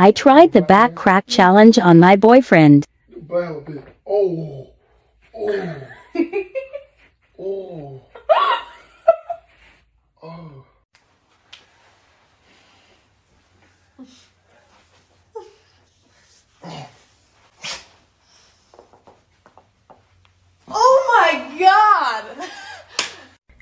I tried the back crack challenge on my boyfriend. Oh. Oh. Oh. Oh. Oh my god!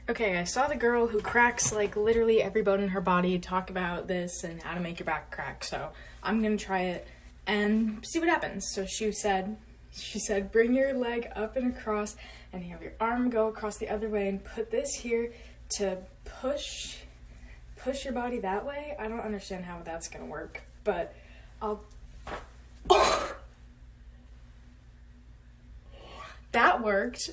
Okay, I saw the girl who cracks like literally every bone in her body talk about this and how to make your back crack, so I'm gonna try it and see what happens. So she said bring your leg up and across and have your arm go across the other way and put this here to push your body that way. I don't understand how that's gonna work, but I'll that worked.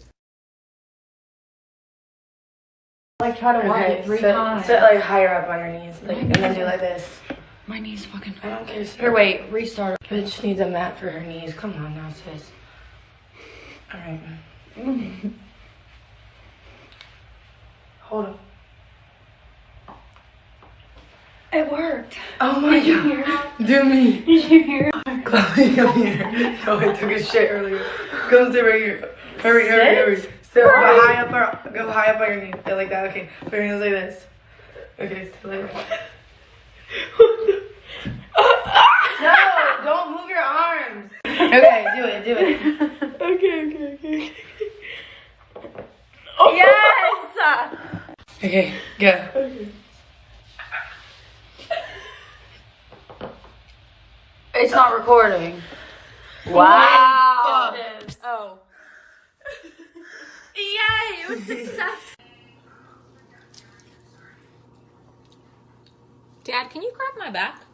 Like try to walk it 3 times. Sit like higher up on your knees, like, and then do like this. My knees fucking. I don't care. Here, wait, restart. Bitch needs a mat for her knees. Come on now, sis. All right. Hold on. It worked. Oh my god. Do me. Did you hear it? Chloe, come here. Oh, I took a shit earlier. Come sit right here. Hurry, hurry, hurry. Sit go high up on your knees. Yeah, like that. Okay. Put your hands like this. Okay, sit like that. No, don't move your arms. Okay, do it. Okay. Oh. Yes! Okay, go. Okay. It's not recording. Wow. Oh. Yay! It was successful. Dad, can you crack my back?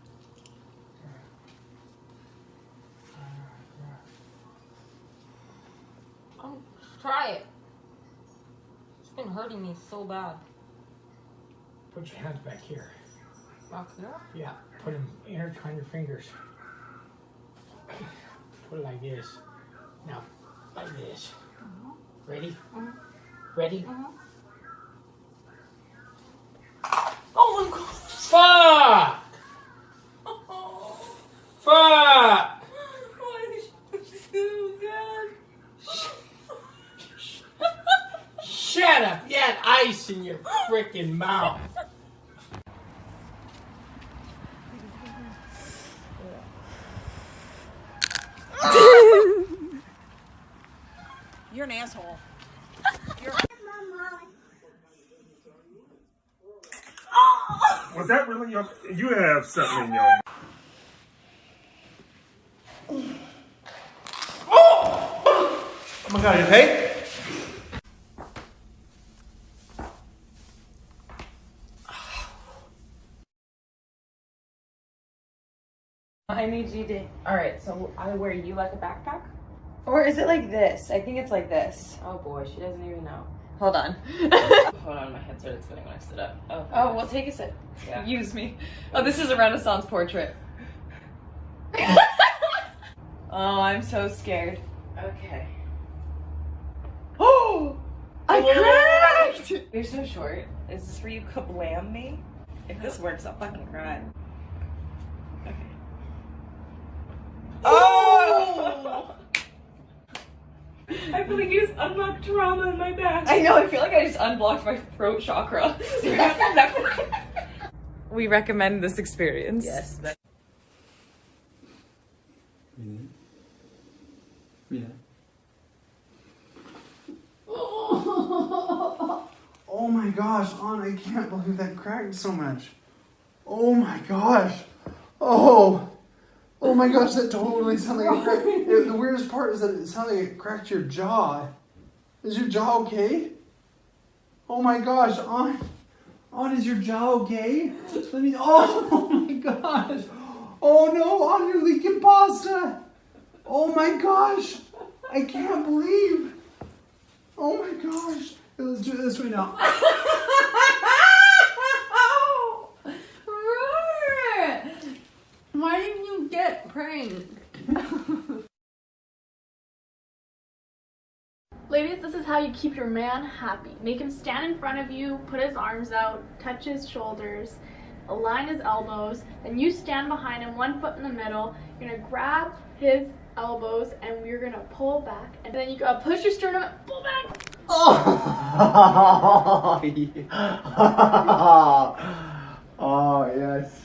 Oh, try it. It's been hurting me so bad. Put your hands back here. Back here? Yeah, put them intertwine your fingers. Put it like this. Now, like this. Ready? Ready? Oh my god! Fuck! Fuck! Why did you do that? Shut up! You had ice in your freaking mouth. You're an asshole. Was that really your? You have something in your. Oh my god, you okay? I need you to. Alright, so I wear you like a backpack? Or is it like this? I think it's like this. Oh boy, she doesn't even know. Hold on. Hold on, my head started spinning when I stood up. Oh, Oh, well, take a sip. yeah. Use me. Oh, this is a Renaissance portrait. Oh, I'm so scared. Okay. Oh! I cracked! You're so short. Is this where you kablam me? If this works, I'll fucking cry. Okay. Oh! I feel like you just unlocked trauma in my back. I know, I feel like I just unblocked my throat chakra. We recommend this experience. Yes. Yeah. Oh my gosh, Anna, I can't believe that cracked so much. Oh my gosh. Oh my gosh, that totally sounded like it cracked. The weirdest part is that it sounded like it cracked your jaw. Is your jaw okay? Oh my gosh, Anna, is your jaw okay? Let me, oh my gosh. Oh no, Anna, you're leaking pasta. Oh my gosh. I can't believe. Oh my gosh. Let's do it this way now. Why didn't you get pranked? Ladies, this is how you keep your man happy. Make him stand in front of you, put his arms out, touch his shoulders, align his elbows, then you stand behind him, 1 foot in the middle. You're gonna grab his elbows and we're gonna pull back, and then you gotta push your sternum and pull back. Oh, oh yes.